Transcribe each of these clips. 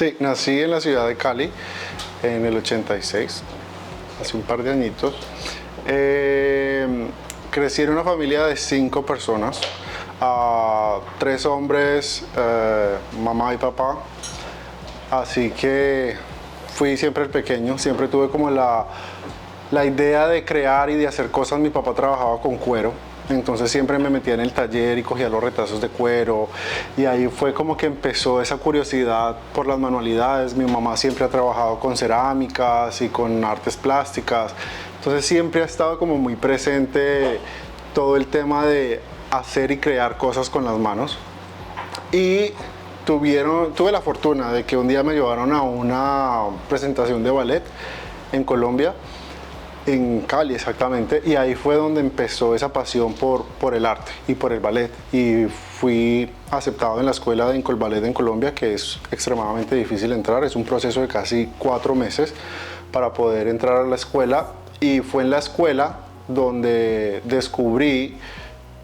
Sí, nací en la ciudad de Cali en el 86, hace un par de añitos. Crecí en una familia de 5 personas, 3 hombres, mamá y papá. Así que fui siempre el pequeño, siempre tuve como la idea de crear y de hacer cosas. Mi papá trabajaba con cuero, entonces siempre me metía en el taller y cogía los retazos de cuero, y ahí fue como que empezó esa curiosidad por las manualidades. Mi mamá siempre ha trabajado con cerámicas y con artes plásticas, entonces siempre ha estado como muy presente todo el tema de hacer y crear cosas con las manos. Y tuve la fortuna de que un día me llevaron a una presentación de ballet en Colombia, en Cali exactamente, y ahí fue donde empezó esa pasión por el arte y por el ballet. Y fui aceptado en la escuela de Ballet en Colombia, que es extremadamente difícil entrar, es un proceso de casi 4 meses para poder entrar a la escuela, y fue en la escuela donde descubrí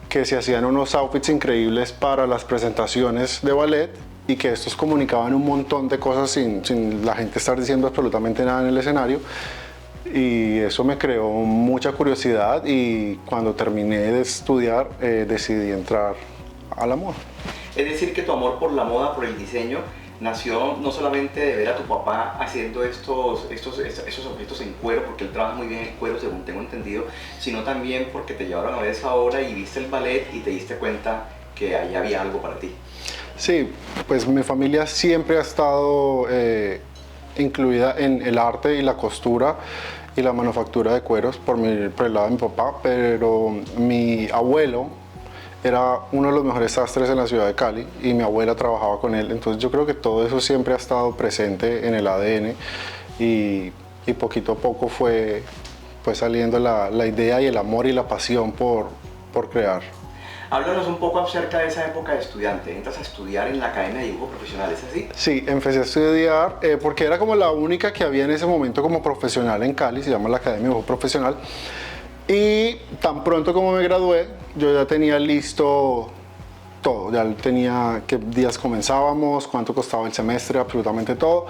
que se hacían unos outfits increíbles para las presentaciones de ballet y que estos comunicaban un montón de cosas sin la gente estar diciendo absolutamente nada en el escenario. Y eso me creó mucha curiosidad, y cuando terminé de estudiar decidí entrar a la moda. Es decir, que tu amor por la moda, por el diseño, nació no solamente de ver a tu papá haciendo esos objetos en cuero, porque él trabaja muy bien el cuero, según tengo entendido, sino también porque te llevaron a ver esa obra y viste el ballet y te diste cuenta que ahí había algo para ti. Sí, pues mi familia siempre ha estado incluida en el arte y la costura y la manufactura de cueros por el lado de mi papá, pero mi abuelo era uno de los mejores sastres en la ciudad de Cali y mi abuela trabajaba con él, entonces yo creo que todo eso siempre ha estado presente en el ADN, y poquito a poco fue saliendo la idea y el amor y la pasión por crear. Háblanos un poco acerca de esa época de estudiante. Entras a estudiar en la Academia de Dibujo Profesional, ¿es así? Sí, empecé a estudiar porque era como la única que había en ese momento como profesional en Cali, se llama la Academia de Dibujo Profesional. Y tan pronto como me gradué, yo ya tenía listo todo, ya tenía qué días comenzábamos, cuánto costaba el semestre, absolutamente todo.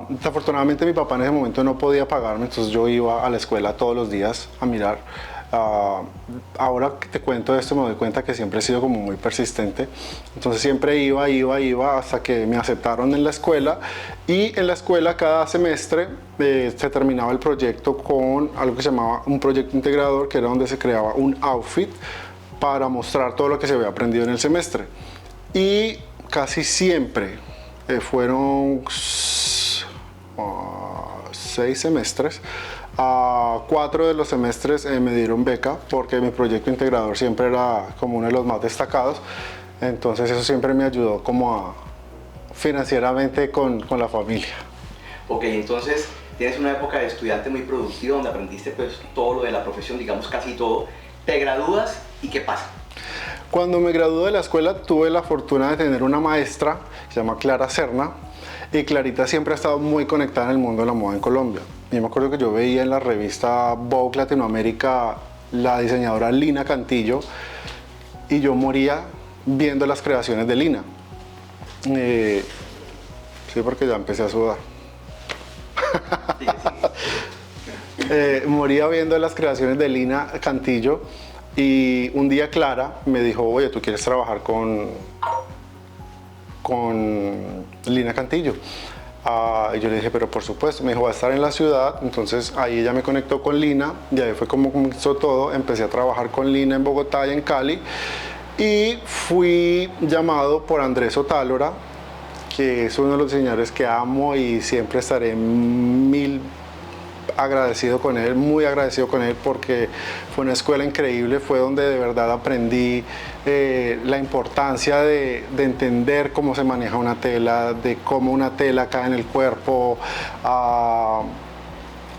Desafortunadamente mi papá en ese momento no podía pagarme, entonces yo iba a la escuela todos los días a mirar. Ahora que te cuento esto me doy cuenta que siempre he sido como muy persistente, entonces siempre iba hasta que me aceptaron en la escuela, y en la escuela cada semestre se terminaba el proyecto con algo que se llamaba un proyecto integrador, que era donde se creaba un outfit para mostrar todo lo que se había aprendido en el semestre, y casi siempre fueron 6 semestres. 4 de los semestres me dieron beca porque mi proyecto integrador siempre era como uno de los más destacados, entonces eso siempre me ayudó como financieramente con la familia. Ok, entonces tienes una época de estudiante muy productiva donde aprendiste pues todo lo de la profesión, digamos casi todo. Te gradúas y ¿qué pasa? Cuando me gradué de la escuela tuve la fortuna de tener una maestra que se llama Clara Serna, y Clarita siempre ha estado muy conectada en el mundo de la moda en Colombia. Yo me acuerdo que yo veía en la revista Vogue Latinoamérica la diseñadora Lina Cantillo, y yo moría viendo las creaciones de Lina. Sí, porque ya empecé a sudar. Moría viendo las creaciones de Lina Cantillo, y un día Clara me dijo, oye, ¿tú quieres trabajar con Lina Cantillo? Y yo le dije, pero por supuesto. Me dijo, va a estar en la ciudad. Entonces ahí ella me conectó con Lina, y ahí fue como comenzó todo. Empecé a trabajar con Lina en Bogotá y en Cali, y fui llamado por Andrés Otálora, que es uno de los diseñadores que amo y siempre estaré agradecido con él, muy agradecido con él, porque fue una escuela increíble, fue donde de verdad aprendí la importancia de entender cómo se maneja una tela, de cómo una tela cae en el cuerpo,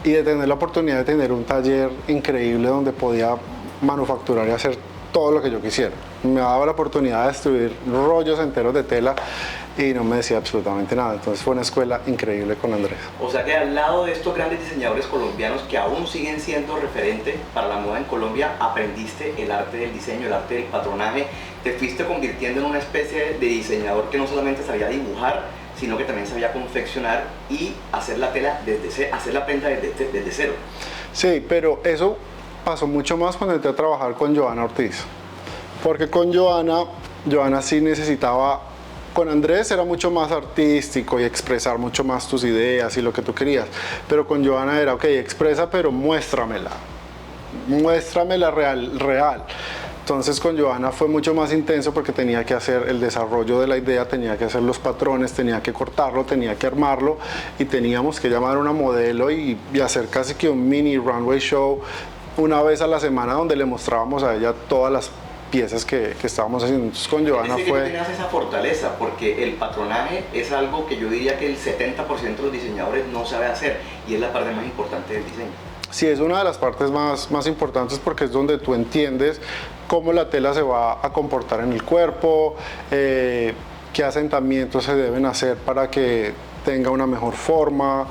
y de tener la oportunidad de tener un taller increíble donde podía manufacturar y hacer todo lo que yo quisiera. Me daba la oportunidad de destruir rollos enteros de tela y no me decía absolutamente nada. Entonces fue una escuela increíble con Andrés. O sea que al lado de estos grandes diseñadores colombianos que aún siguen siendo referente para la moda en Colombia, aprendiste el arte del diseño, el arte del patronaje, te fuiste convirtiendo en una especie de diseñador que no solamente sabía dibujar, sino que también sabía confeccionar y hacer la tela hacer la prenda desde cero. Sí, pero eso pasó mucho más cuando entré a trabajar con Joana Ortiz. Porque con Joana sí necesitaba, con Andrés era mucho más artístico y expresar mucho más tus ideas y lo que tú querías. Pero con Joana era, ok, expresa, pero muéstramela real. Entonces con Joana fue mucho más intenso porque tenía que hacer el desarrollo de la idea, tenía que hacer los patrones, tenía que cortarlo, tenía que armarlo y teníamos que llamar a una modelo y hacer casi que un mini runway show una vez a la semana donde le mostrábamos a ella todas las piezas que estábamos haciendo. Entonces con Joana fue... que tú tenías esa fortaleza, porque el patronaje es algo que yo diría que el 70% de los diseñadores no sabe hacer y es la parte más importante del diseño. Sí, es una de las partes más importantes porque es donde tú entiendes cómo la tela se va a comportar en el cuerpo, qué asentamientos se deben hacer para que tenga una mejor forma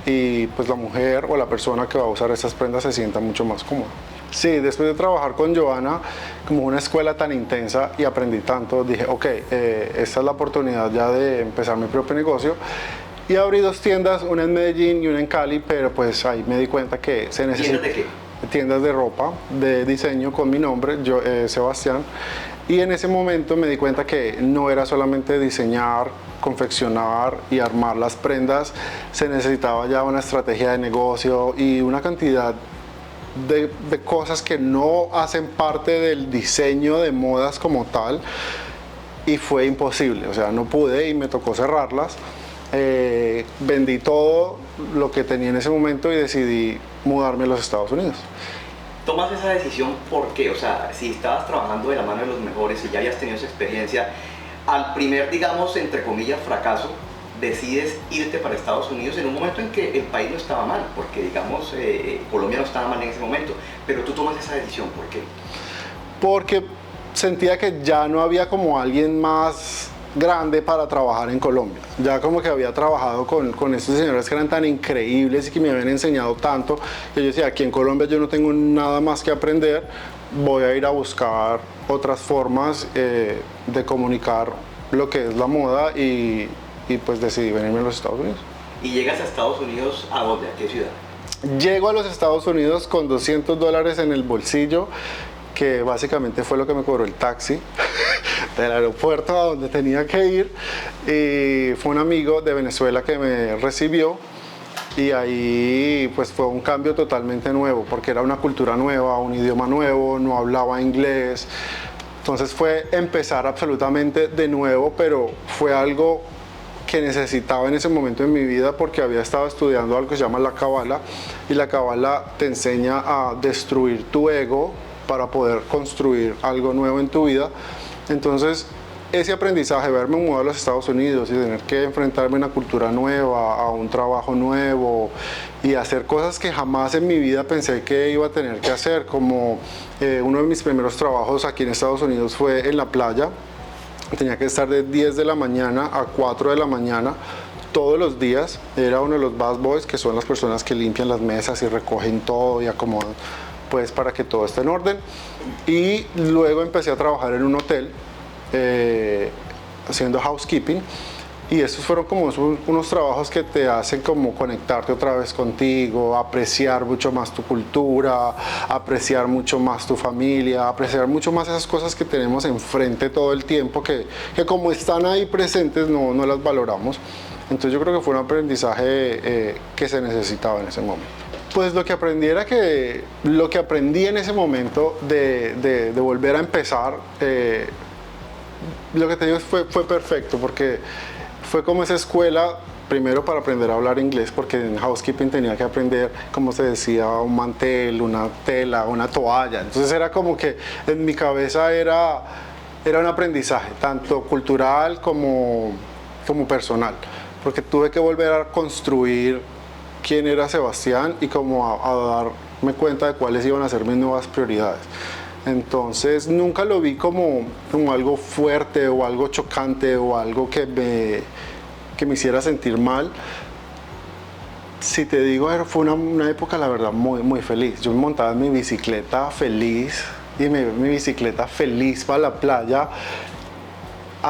y pues la mujer o la persona que va a usar estas prendas se sienta mucho más cómoda. Sí, después de trabajar con Joana, como una escuela tan intensa y aprendí tanto, dije, ok, esta es la oportunidad ya de empezar mi propio negocio. Y abrí 2 tiendas, una en Medellín y una en Cali, pero pues ahí me di cuenta que se necesita... ¿Tiendas de qué? Tiendas de ropa, de diseño con mi nombre, yo, Sebastián. Y en ese momento me di cuenta que no era solamente diseñar, confeccionar y armar las prendas, se necesitaba ya una estrategia de negocio y una cantidad de cosas que no hacen parte del diseño de modas como tal. Y fue imposible, o sea, no pude y me tocó cerrarlas. Vendí todo lo que tenía en ese momento y decidí mudarme a los Estados Unidos. ¿Tomas esa decisión por qué? O sea, si estabas trabajando de la mano de los mejores y ya habías tenido esa experiencia, al primer, digamos, entre comillas, fracaso, decides irte para Estados Unidos en un momento en que el país no estaba mal, porque, digamos, Colombia no estaba mal en ese momento, pero tú tomas esa decisión, ¿por qué? Porque sentía que ya no había como alguien más grande para trabajar en Colombia. Ya como que había trabajado con estos señores que eran tan increíbles y que me habían enseñado tanto, que yo decía, aquí en Colombia yo no tengo nada más que aprender, voy a ir a buscar otras formas de comunicar lo que es la moda y pues decidí venirme a los Estados Unidos. ¿Y llegas a Estados Unidos a dónde? ¿A qué ciudad? Llego a los Estados Unidos con $200 en el bolsillo, que básicamente fue lo que me cobró el taxi del aeropuerto a donde tenía que ir, y fue un amigo de Venezuela que me recibió y ahí pues fue un cambio totalmente nuevo porque era una cultura nueva, un idioma nuevo, no hablaba inglés, entonces fue empezar absolutamente de nuevo, pero fue algo que necesitaba en ese momento en mi vida porque había estado estudiando algo que se llama la Kabbalah y la Kabbalah te enseña a destruir tu ego para poder construir algo nuevo en tu vida. Entonces ese aprendizaje, verme mudado a los Estados Unidos y tener que enfrentarme a una cultura nueva, a un trabajo nuevo y hacer cosas que jamás en mi vida pensé que iba a tener que hacer, como uno de mis primeros trabajos aquí en Estados Unidos fue en la playa. Tenía que estar de 10 de la mañana a 4 de la mañana todos los días. Era uno de los bus boys, que son las personas que limpian las mesas y recogen todo y acomodan pues para que todo esté en orden. Y luego empecé a trabajar en un hotel haciendo housekeeping, y estos fueron como unos trabajos que te hacen como conectarte otra vez contigo, apreciar mucho más tu cultura, apreciar mucho más tu familia, apreciar mucho más esas cosas que tenemos enfrente todo el tiempo, que como están ahí presentes no las valoramos. Entonces yo creo que fue un aprendizaje que se necesitaba en ese momento. Pues lo que aprendí era que lo que aprendí en ese momento de volver a empezar, lo que te digo fue perfecto, porque fue como esa escuela, primero para aprender a hablar inglés, porque en housekeeping tenía que aprender cómo se decía un mantel, una tela, una toalla. Entonces era como que en mi cabeza era un aprendizaje, tanto cultural como personal, porque tuve que volver a construir quién era Sebastián y como a darme cuenta de cuáles iban a ser mis nuevas prioridades. Entonces nunca lo vi como algo fuerte o algo chocante o algo que me hiciera sentir mal. Si te digo, fue una época, la verdad, muy feliz. Yo me montaba en mi bicicleta feliz y me iba en mi bicicleta feliz para la playa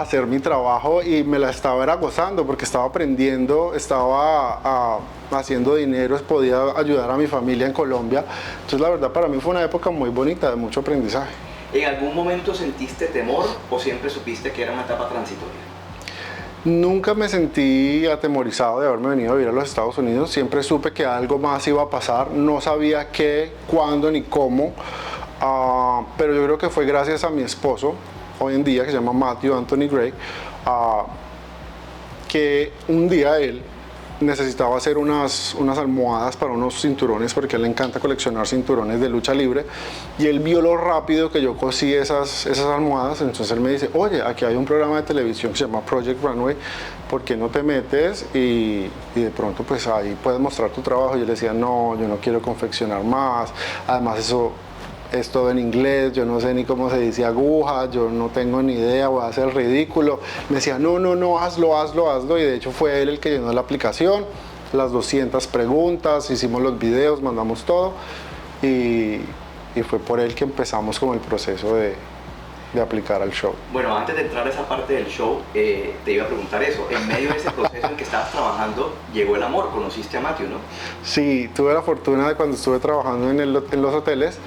hacer mi trabajo y me la estaba era gozando porque estaba aprendiendo, estaba haciendo dinero, podía ayudar a mi familia en Colombia. Entonces la verdad para mí fue una época muy bonita, de mucho aprendizaje. ¿En algún momento sentiste temor o siempre supiste que era una etapa transitoria? Nunca me sentí atemorizado de haberme venido a vivir a los Estados Unidos, siempre supe que algo más iba a pasar, no sabía qué, cuándo ni cómo, pero yo creo que fue gracias a mi esposo, hoy en día, que se llama Matthew Anthony Gray, que un día él necesitaba hacer unas almohadas para unos cinturones, porque a él le encanta coleccionar cinturones de lucha libre, y él vio lo rápido que yo cosí esas almohadas. Entonces él me dice, oye, aquí hay un programa de televisión que se llama Project Runway, ¿por qué no te metes y de pronto pues ahí puedes mostrar tu trabajo? Y yo le decía, no, yo no quiero confeccionar más, además eso es todo en inglés, yo no sé ni cómo se dice aguja, yo no tengo ni idea, voy a hacer el ridículo. Me decía, no, hazlo, y de hecho fue él el que llenó la aplicación, las 200 preguntas, hicimos los videos, mandamos todo, y fue por él que empezamos con el proceso de aplicar al show. Bueno, antes de entrar a esa parte del show, te iba a preguntar eso. En medio de ese proceso en que estabas trabajando, llegó el amor, conociste a Matthew, ¿no? Sí, tuve la fortuna de cuando estuve trabajando en los hoteles,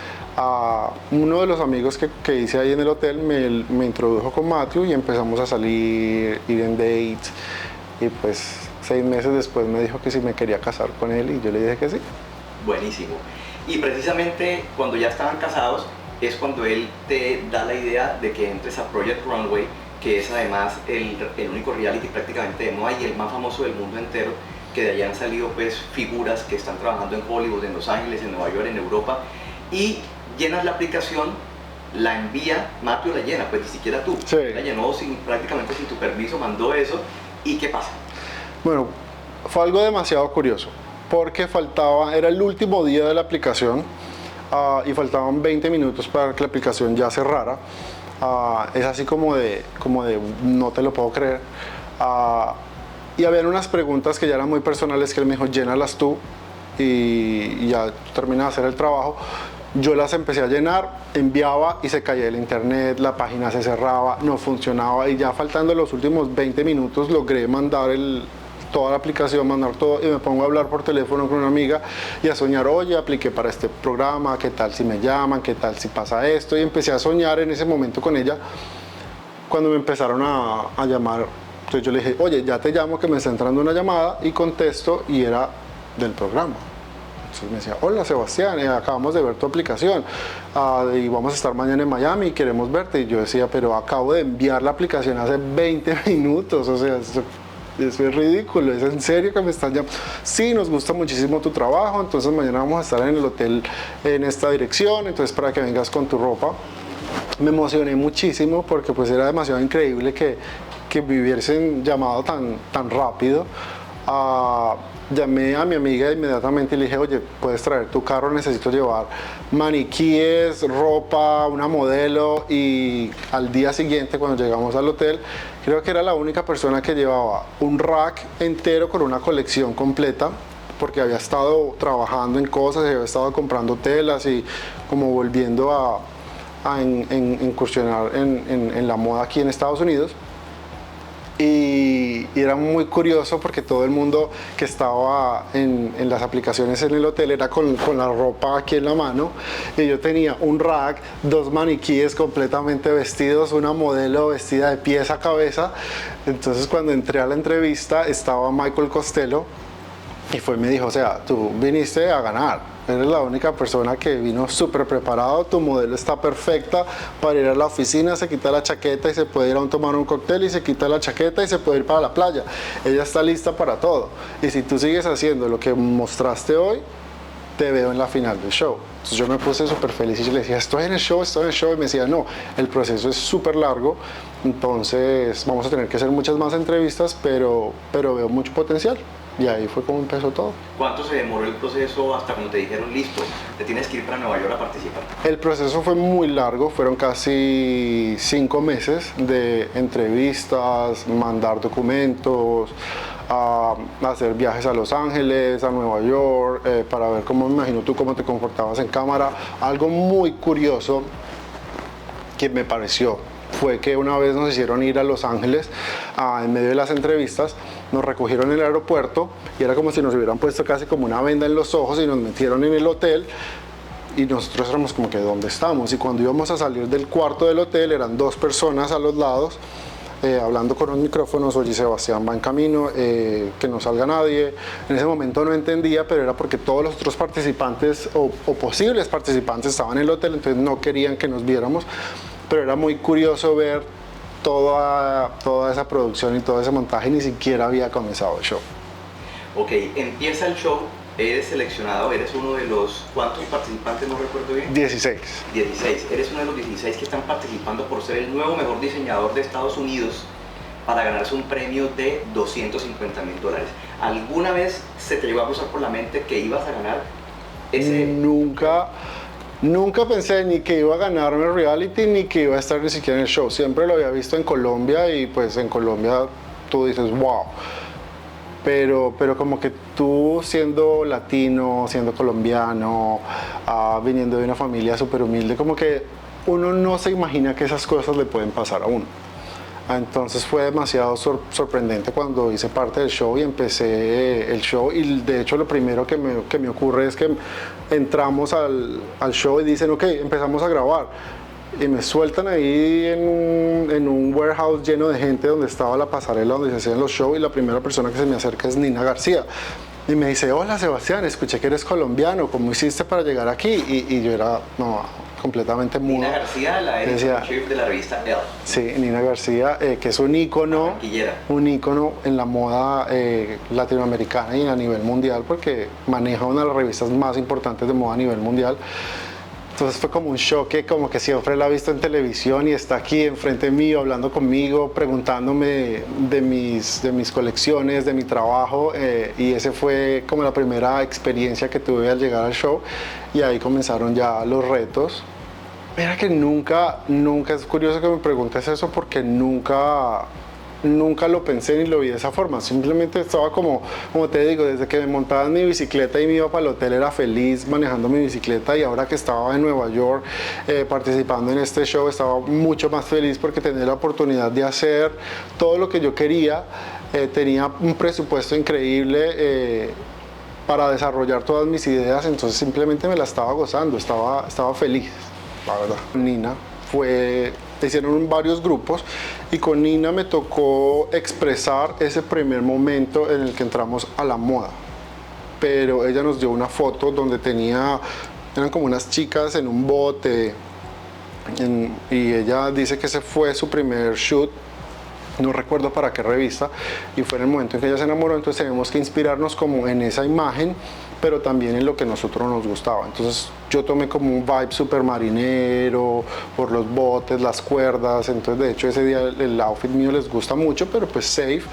uno de los amigos que hice ahí en el hotel me introdujo con Matthew y empezamos a salir, ir en dates, y pues 6 meses después me dijo que si me quería casar con él y yo le dije que sí. Buenísimo. Y precisamente cuando ya estaban casados es cuando él te da la idea de que entres a Project Runway, que es además el único reality prácticamente de moda y el más famoso del mundo entero, que de allá han salido pues figuras que están trabajando en Hollywood, en Los Ángeles, en Nueva York, en Europa, y llenas la aplicación, la envía, Matthew la llena, pues ni siquiera tú, sí. La llenó prácticamente sin tu permiso, mandó eso, ¿y qué pasa? Bueno, fue algo demasiado curioso, porque era el último día de la aplicación, y faltaban 20 minutos para que la aplicación ya cerrara. Es así como de no te lo puedo creer. Y habían unas preguntas que ya eran muy personales que él me dijo, llénalas tú y ya terminas de hacer el trabajo. Yo las empecé a llenar, enviaba y se caía el internet, la página se cerraba, no funcionaba, y ya faltando los últimos 20 minutos logré mandar toda la aplicación, mandar todo, y me pongo a hablar por teléfono con una amiga y a soñar, oye, apliqué para este programa, qué tal si me llaman, qué tal si pasa esto, y empecé a soñar en ese momento con ella. Cuando me empezaron a llamar, entonces yo le dije, oye, ya te llamo, que me está entrando una llamada, y contesto y era del programa. Entonces me decía, hola Sebastián, acabamos de ver tu aplicación, y vamos a estar mañana en Miami y queremos verte. Y yo decía, pero acabo de enviar la aplicación hace 20 minutos, o sea, eso es ridículo, ¿es en serio que me están llamando? Sí, nos gusta muchísimo tu trabajo, entonces mañana vamos a estar en el hotel en esta dirección, entonces para que vengas con tu ropa. Me emocioné muchísimo porque pues era demasiado increíble que me hubiesen llamado tan rápido. Llamé a mi amiga inmediatamente y le dije, oye, puedes traer tu carro, necesito llevar maniquíes, ropa, una modelo. Y al día siguiente, cuando llegamos al hotel, creo que era la única persona que llevaba un rack entero con una colección completa, porque había estado trabajando en cosas, había estado comprando telas y como volviendo a incursionar en la moda aquí en Estados Unidos. Y era muy curioso porque todo el mundo que estaba en las aplicaciones en el hotel era con la ropa aquí en la mano, y yo tenía un rack, 2 maniquíes completamente vestidos, una modelo vestida de pies a cabeza. Entonces cuando entré a la entrevista estaba Michael Costello y me dijo, o sea, tú viniste a ganar, eres la única persona que vino súper preparado, tu modelo está perfecta para ir a la oficina, se quita la chaqueta y se puede ir a tomar un cóctel, y se quita la chaqueta y se puede ir para la playa, ella está lista para todo, y si tú sigues haciendo lo que mostraste hoy, te veo en la final del show. Entonces yo me puse súper feliz y yo le decía, estoy en el show, y me decía, no, el proceso es súper largo, entonces vamos a tener que hacer muchas más entrevistas, pero veo mucho potencial. Y ahí fue como empezó todo. ¿Cuánto se demoró el proceso hasta cuando te dijeron, listo, te tienes que ir para Nueva York a participar? El proceso fue muy largo, fueron casi 5 meses de entrevistas, mandar documentos, hacer viajes a Los Ángeles, a Nueva York, para ver cómo, me imagino tú, cómo te comportabas en cámara. Algo muy curioso que me pareció fue que una vez nos hicieron ir a Los Ángeles en medio de las entrevistas, nos recogieron en el aeropuerto y era como si nos hubieran puesto casi como una venda en los ojos y nos metieron en el hotel. Y nosotros éramos como que ¿dónde estamos? Y cuando íbamos a salir del cuarto del hotel eran 2 personas a los lados hablando con los micrófonos: oye, Sebastián va en camino, que no salga nadie. En ese momento no entendía, pero era porque todos los otros participantes o posibles participantes estaban en el hotel, entonces no querían que nos viéramos, pero era muy curioso ver toda esa producción y todo ese montaje. Ni siquiera había comenzado el show. Ok, empieza el show. Eres seleccionado, eres uno de los... ¿Cuántos participantes? No recuerdo bien. 16. 16. Eres uno de los 16 que están participando por ser el nuevo mejor diseñador de Estados Unidos para ganarse un premio de $250,000. ¿Alguna vez se te llegó a cruzar por la mente que ibas a ganar ese...? Nunca pensé ni que iba a ganarme el reality ni que iba a estar ni siquiera en el show. Siempre lo había visto en Colombia y pues en Colombia tú dices wow. Pero como que tú, siendo latino, siendo colombiano, viniendo de una familia súper humilde, como que uno no se imagina que esas cosas le pueden pasar a uno. Entonces fue demasiado sorprendente cuando hice parte del show y empecé el show. Y de hecho lo primero que me ocurre es que entramos al show y dicen: ok, empezamos a grabar. Y me sueltan ahí en un warehouse lleno de gente donde estaba la pasarela donde se hacían los shows, y la primera persona que se me acerca es Nina García y me dice: hola Sebastián, escuché que eres colombiano, ¿cómo hiciste para llegar aquí? Y yo era completamente mudo. Nina García, la editor-in-chief de la revista Elle. Sí, Nina García, que es un ícono en la moda latinoamericana y a nivel mundial, porque maneja una de las revistas más importantes de moda a nivel mundial. Entonces fue como un choque, como que siempre la he visto en televisión y está aquí enfrente mío, hablando conmigo, preguntándome de mis colecciones, de mi trabajo, y ese fue como la primera experiencia que tuve al llegar al show, y ahí comenzaron ya los retos. Mira que nunca, es curioso que me preguntes eso, porque nunca lo pensé ni lo vi de esa forma. Simplemente estaba como te digo, desde que me montaba en mi bicicleta y me iba para el hotel era feliz manejando mi bicicleta, y ahora que estaba en Nueva York participando en este show estaba mucho más feliz porque tenía la oportunidad de hacer todo lo que yo quería. Tenía un presupuesto increíble para desarrollar todas mis ideas, entonces simplemente me la estaba gozando, estaba feliz, la verdad. Nina hicieron varios grupos y con Nina me tocó expresar ese primer momento en el que entramos a la moda. Pero ella nos dio una foto donde eran como unas chicas en un bote, y ella dice que ese fue su primer shoot, no recuerdo para qué revista, y fue en el momento en que ella se enamoró. Entonces tenemos que inspirarnos como en esa imagen, pero también en lo que a nosotros nos gustaba. Entonces yo tomé como un vibe super marinero, por los botes, las cuerdas. Entonces de hecho ese día el outfit mío les gusta mucho, pero pues safe,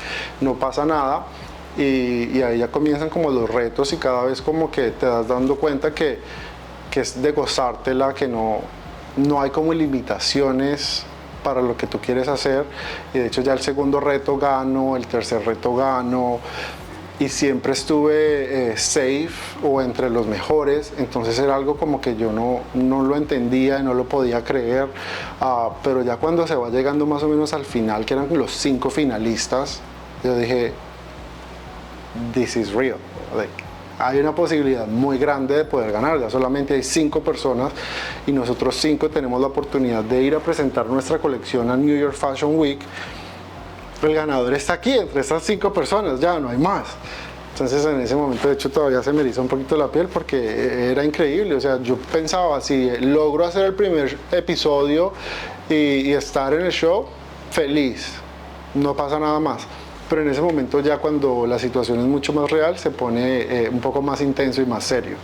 no pasa nada. Y ahí ya comienzan como los retos, y cada vez como que te das dando cuenta que es de gozártela, que no hay como limitaciones para lo que tú quieres hacer. Y de hecho ya el segundo reto gano, el tercer reto gano, y siempre estuve safe o entre los mejores. Entonces era algo como que yo no lo entendía y no lo podía creer, pero ya cuando se va llegando más o menos al final, que eran los 5 finalistas, yo dije: this is real, hay una posibilidad muy grande de poder ganar. Ya solamente hay 5 personas y nosotros 5 tenemos la oportunidad de ir a presentar nuestra colección a New York Fashion Week. El ganador está aquí entre estas 5 personas, ya no hay más. Entonces en ese momento de hecho todavía se me erizó un poquito la piel porque era increíble. O sea, yo pensaba, si logro hacer el primer episodio y estar en el show, feliz, no pasa nada más. Pero en ese momento, ya cuando la situación es mucho más real, se pone un poco más intenso y más serio.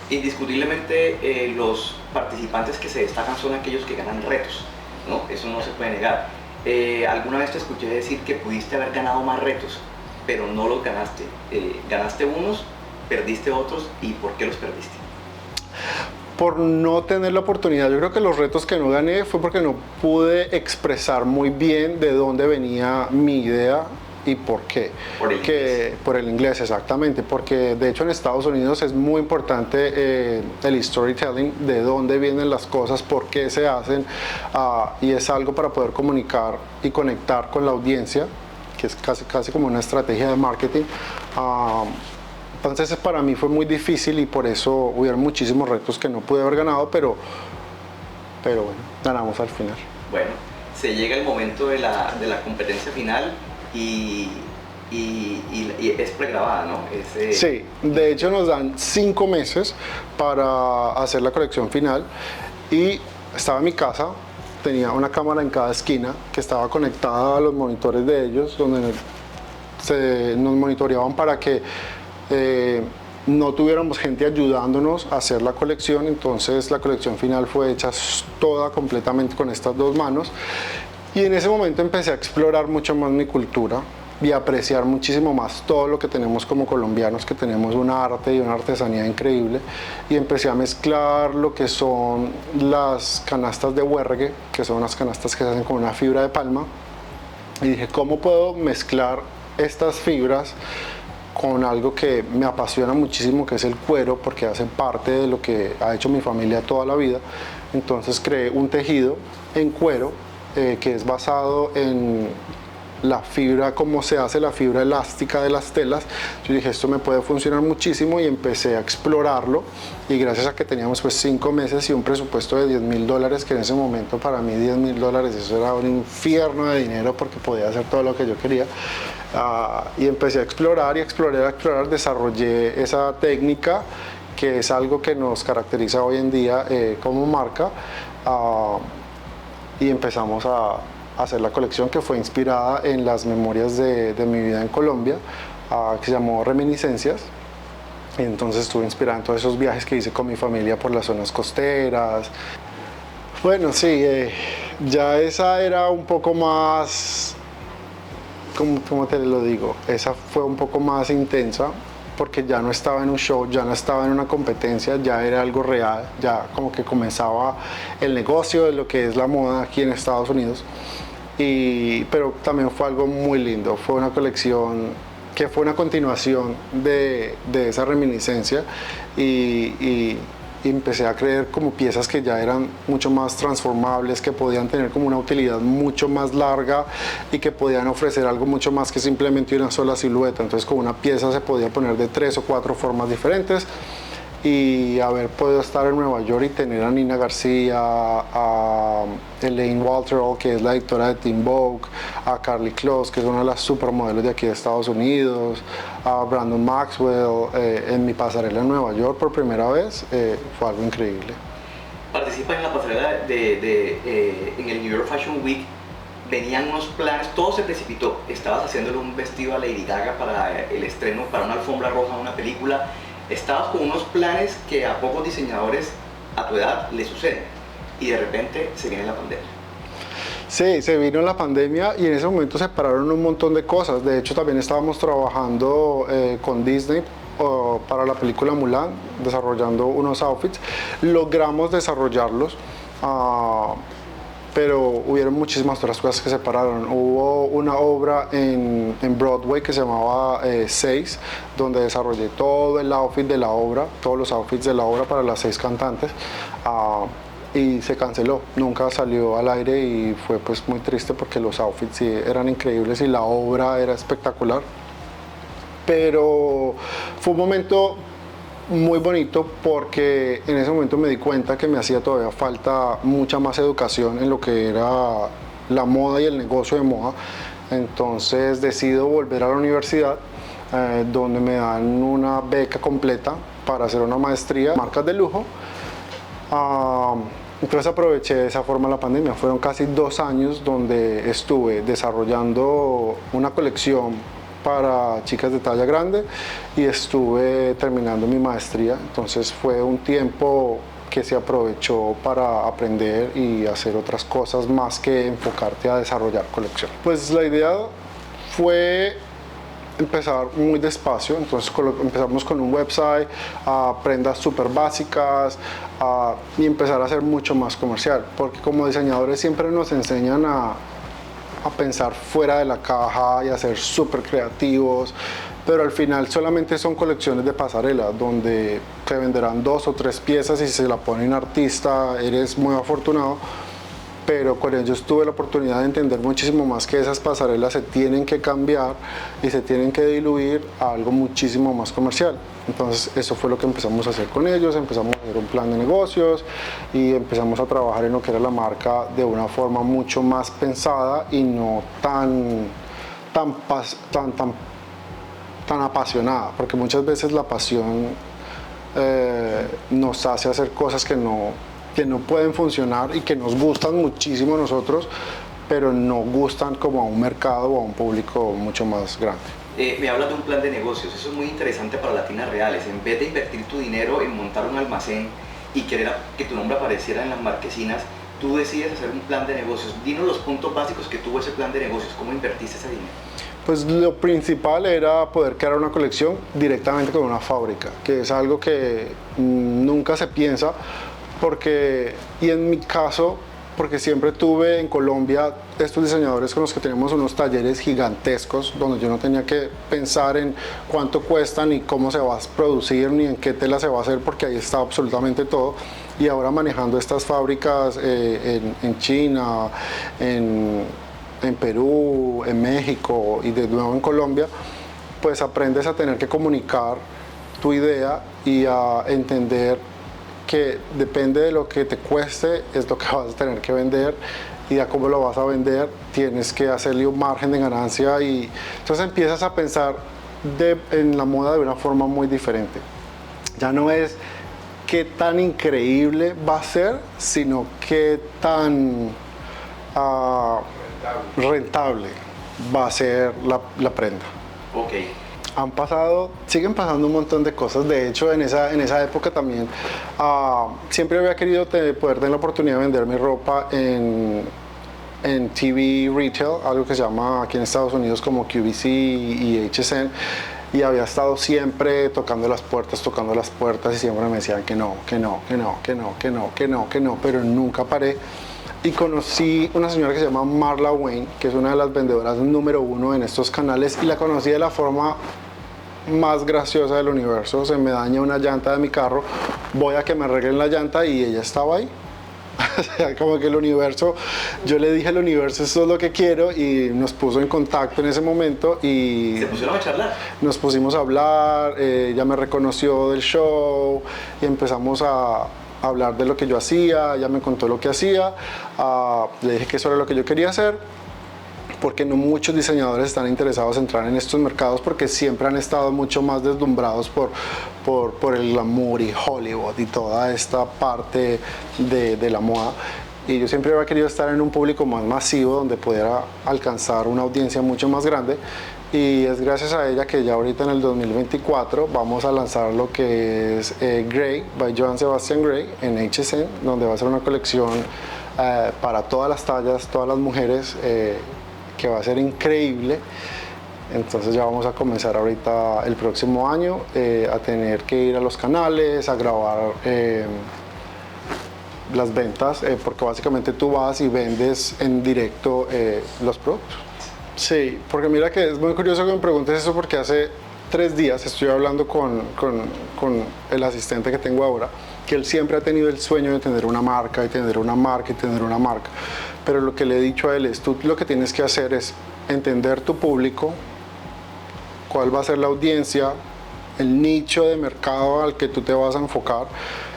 Indiscutiblemente los participantes que se destacan son aquellos que ganan retos, ¿no? Eso no se puede negar. Alguna vez te escuché decir que pudiste haber ganado más retos, pero no los ganaste. Ganaste unos, perdiste otros, ¿y por qué los perdiste? Por no tener la oportunidad. Yo creo que los retos que no gané fue porque no pude expresar muy bien de dónde venía mi idea ¿Y por qué? Por el inglés. Exactamente, porque de hecho en Estados Unidos es muy importante el storytelling, de dónde vienen las cosas, por qué se hacen, y es algo para poder comunicar y conectar con la audiencia, que es casi como una estrategia de marketing. Entonces para mí fue muy difícil y por eso hubieron muchísimos retos que no pude haber ganado, pero bueno, ganamos al final. Bueno, se llega el momento de la competencia final y es pregrabada, ¿no? Sí, de hecho nos dan 5 meses para hacer la colección final y estaba en mi casa, tenía una cámara en cada esquina que estaba conectada a los monitores de ellos, donde nos monitoreaban para que no tuviéramos gente ayudándonos a hacer la colección. Entonces la colección final fue hecha toda completamente con estas 2 manos y en ese momento empecé a explorar mucho más mi cultura y apreciar muchísimo más todo lo que tenemos como colombianos, que tenemos un arte y una artesanía increíble, y empecé a mezclar lo que son las canastas de huergue, que son unas canastas que se hacen con una fibra de palma, y dije, ¿cómo puedo mezclar estas fibras con algo que me apasiona muchísimo, que es el cuero, porque hace parte de lo que ha hecho mi familia toda la vida? Entonces creé un tejido en cuero que es basado en la fibra, cómo se hace la fibra elástica de las telas. Yo dije, esto me puede funcionar muchísimo, y empecé a explorarlo, y gracias a que teníamos pues 5 meses y un presupuesto de $10,000, que en ese momento para mí $10,000 eso era un infierno de dinero porque podía hacer todo lo que yo quería. Y empecé a explorar y explorar, desarrollé esa técnica que es algo que nos caracteriza hoy en día como marca, y empezamos a hacer la colección, que fue inspirada en las memorias de mi vida en Colombia, que se llamó Reminiscencias. Entonces estuve inspirada en todos esos viajes que hice con mi familia por las zonas costeras. Bueno, sí, ya esa era un poco más, ¿cómo te lo digo? Esa fue un poco más intensa, porque ya no estaba en un show, ya no estaba en una competencia, ya era algo real, ya como que comenzaba el negocio de lo que es la moda aquí en Estados Unidos. Pero también fue algo muy lindo, fue una colección que fue una continuación de esa reminiscencia, y empecé a creer como piezas que ya eran mucho más transformables, que podían tener como una utilidad mucho más larga y que podían ofrecer algo mucho más que simplemente una sola silueta. Entonces con una pieza se podía poner de 3 o 4 formas diferentes, y haber podido estar en Nueva York y tener a Nina García, a Elaine Walterall, que es la editora de Teen Vogue, a Carly Kloss, que es una de las supermodelos de aquí de Estados Unidos, a Brandon Maxwell, en mi pasarela en Nueva York por primera vez, fue algo increíble. Participas en la pasarela en el New York Fashion Week. Venían unos planes, todo se precipitó. Estabas haciéndole un vestido a Lady Gaga para el estreno, para una alfombra roja, una película. Estabas con unos planes que a pocos diseñadores a tu edad les suceden, y de repente se viene la pandemia. Sí, se vino la pandemia y en ese momento se pararon un montón de cosas. De hecho, también estábamos trabajando con Disney para la película Mulan, desarrollando unos outfits. Logramos desarrollarlos, pero hubieron muchísimas otras cosas que se pararon. Hubo una obra en Broadway que se llamaba 6, donde desarrollé todo el outfit de la obra, todos los outfits de la obra para las 6 cantantes, y se canceló, nunca salió al aire, y fue pues muy triste porque los outfits sí eran increíbles y la obra era espectacular. Pero fue un momento muy bonito, porque en ese momento me di cuenta que me hacía todavía falta mucha más educación en lo que era la moda y el negocio de moda. Entonces decido volver a la universidad, donde me dan una beca completa para hacer una maestría en marcas de lujo. Entonces aproveché de esa forma la pandemia. Fueron casi 2 años donde estuve desarrollando una colección para chicas de talla grande y estuve terminando mi maestría. Entonces fue un tiempo que se aprovechó para aprender y hacer otras cosas más que enfocarte a desarrollar colección. Pues la idea fue empezar muy despacio. Entonces empezamos con un website, prendas súper básicas, y empezar a hacer mucho más comercial, porque como diseñadores siempre nos enseñan a a pensar fuera de la caja y a ser súper creativos, pero al final solamente son colecciones de pasarela donde se venderán 2 o 3 piezas y si se la pone un artista eres muy afortunado, pero con ellos tuve la oportunidad de entender muchísimo más que esas pasarelas se tienen que cambiar y se tienen que diluir a algo muchísimo más comercial. Entonces eso fue lo que empezamos a hacer con ellos, empezamos a hacer un plan de negocios y empezamos a trabajar en lo que era la marca de una forma mucho más pensada y no tan apasionada, porque muchas veces la pasión nos hace hacer cosas que no pueden funcionar y que nos gustan muchísimo a nosotros, pero no gustan como a un mercado o a un público mucho más grande. Me hablas de un plan de negocios, eso es muy interesante para Latinas Reales. En vez de invertir tu dinero en montar un almacén y querer que tu nombre apareciera en las marquesinas, tú decides hacer un plan de negocios. Dinos los puntos básicos que tuvo ese plan de negocios, ¿cómo invertiste ese dinero? Pues lo principal era poder crear una colección directamente con una fábrica, que es algo que nunca se piensa, y en mi caso, porque siempre tuve en Colombia estos diseñadores con los que teníamos unos talleres gigantescos, donde yo no tenía que pensar en cuánto cuesta, ni cómo se va a producir, ni en qué tela se va a hacer, porque ahí está absolutamente todo. Y ahora manejando estas fábricas en China, en Perú, en México y de nuevo en Colombia, pues aprendes a tener que comunicar tu idea y a entender que depende de lo que te cueste es lo que vas a tener que vender, y a cómo lo vas a vender tienes que hacerle un margen de ganancia, y entonces empiezas a pensar en la moda de una forma muy diferente. Ya no es qué tan increíble va a ser, sino qué tan rentable va a ser la prenda. Okay. Siguen pasando un montón de cosas. De hecho, en esa época también siempre había querido poder tener la oportunidad de vender mi ropa en TV Retail, algo que se llama aquí en Estados Unidos como QVC y HSN, y había estado siempre tocando las puertas y siempre me decían que no, pero nunca paré. Y conocí una señora que se llama Marla Wayne, que es una de las vendedoras número 1 en estos canales, y la conocí de la forma más graciosa del universo. Se me daña una llanta de mi carro, voy a que me arreglen la llanta y ella estaba ahí. O sea, como que el universo, yo le dije al universo, esto es lo que quiero, y nos puso en contacto en ese momento y ¿se pusieron a charlar? Nos pusimos a hablar, ella me reconoció del show y empezamos a hablar de lo que yo hacía. Ella me contó lo que hacía, le dije que eso era lo que yo quería hacer, porque no muchos diseñadores están interesados en entrar en estos mercados, porque siempre han estado mucho más deslumbrados por el glamour y Hollywood y toda esta parte de la moda. Y yo siempre había querido estar en un público más masivo, donde pudiera alcanzar una audiencia mucho más grande, y es gracias a ella que ya ahorita en el 2024 vamos a lanzar lo que es Grey by Johann Sebastian Grey en HSN, donde va a ser una colección para todas las tallas, todas las mujeres, que va a ser increíble. Entonces ya vamos a comenzar ahorita el próximo año a tener que ir a los canales, a grabar las ventas, porque básicamente tú vas y vendes en directo los productos. Sí, porque mira que es muy curioso que me preguntes eso, porque hace 3 días estoy hablando con el asistente que tengo ahora, que él siempre ha tenido el sueño de tener una marca y tener una marca y tener una marca. Pero lo que le he dicho a él es, tú lo que tienes que hacer es entender tu público, cuál va a ser la audiencia, el nicho de mercado al que tú te vas a enfocar,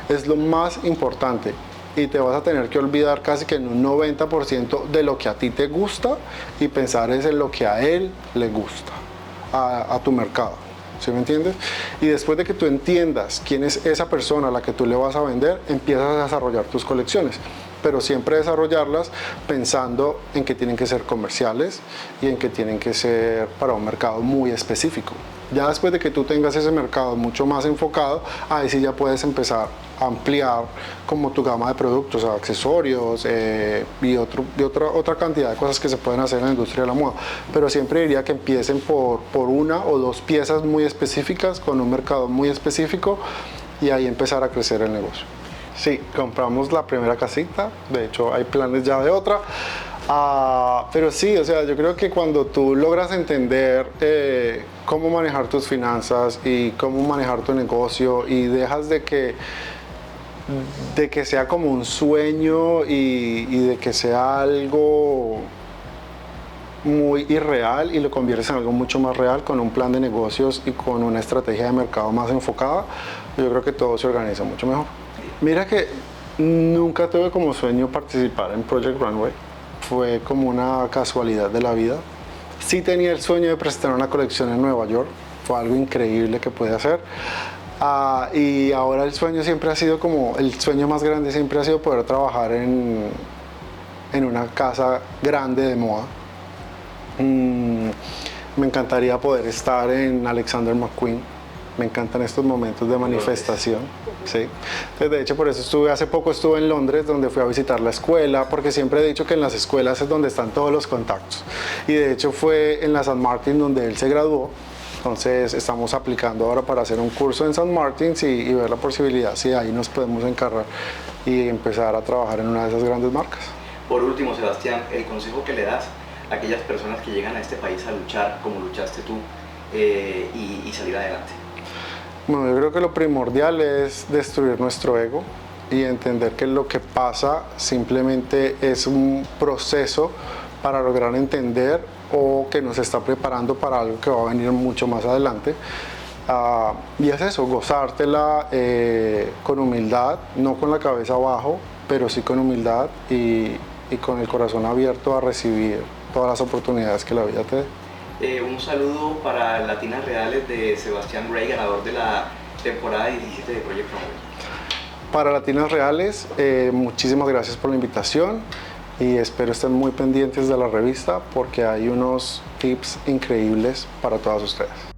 es lo más importante. Y te vas a tener que olvidar casi que en un 90% de lo que a ti te gusta y pensar es en lo que a él le gusta, a tu mercado. ¿Sí me entiendes? Y después de que tú entiendas quién es esa persona a la que tú le vas a vender, empiezas a desarrollar tus colecciones. Pero siempre desarrollarlas pensando en que tienen que ser comerciales y en que tienen que ser para un mercado muy específico. Ya después de que tú tengas ese mercado mucho más enfocado, ahí sí ya puedes empezar a ampliar como tu gama de productos, accesorios y otra cantidad de cosas que se pueden hacer en la industria de la moda. Pero siempre diría que empiecen por 1 o 2 piezas muy específicas, con un mercado muy específico, y ahí empezar a crecer el negocio. Sí, compramos la primera casita, de hecho hay planes ya de otra. Pero sí, o sea, yo creo que cuando tú logras entender cómo manejar tus finanzas y cómo manejar tu negocio y dejas de que sea como un sueño y de que sea algo muy irreal y lo conviertes en algo mucho más real con un plan de negocios y con una estrategia de mercado más enfocada, yo creo que todo se organiza mucho mejor. Mira que nunca tuve como sueño participar en Project Runway, fue como una casualidad de la vida. Sí tenía el sueño de presentar una colección en Nueva York, fue algo increíble que pude hacer. Y ahora el sueño siempre ha sido como, el sueño más grande siempre ha sido poder trabajar en una casa grande de moda. Me encantaría poder estar en Alexander McQueen. Me encantan estos momentos de manifestación. Sí. Entonces, de hecho, por eso hace poco estuve en Londres, donde fui a visitar la escuela, porque siempre he dicho que en las escuelas es donde están todos los contactos. Y de hecho fue en la St. Martin donde él se graduó. Entonces estamos aplicando ahora para hacer un curso en St. Martins y ver la posibilidad si ahí nos podemos encargar y empezar a trabajar en una de esas grandes marcas. Por último, Sebastián, el consejo que le das a aquellas personas que llegan a este país a luchar como luchaste tú y salir adelante. Bueno, yo creo que lo primordial es destruir nuestro ego y entender que lo que pasa simplemente es un proceso para lograr entender o que nos está preparando para algo que va a venir mucho más adelante. Y es eso, gozártela con humildad, no con la cabeza abajo, pero sí con humildad y con el corazón abierto a recibir todas las oportunidades que la vida te dé. Un saludo para Latinas Reales de Sebastián Gray, ganador de la temporada 17 de Project Runway. Para Latinas Reales, muchísimas gracias por la invitación y espero estén muy pendientes de la revista porque hay unos tips increíbles para todas ustedes.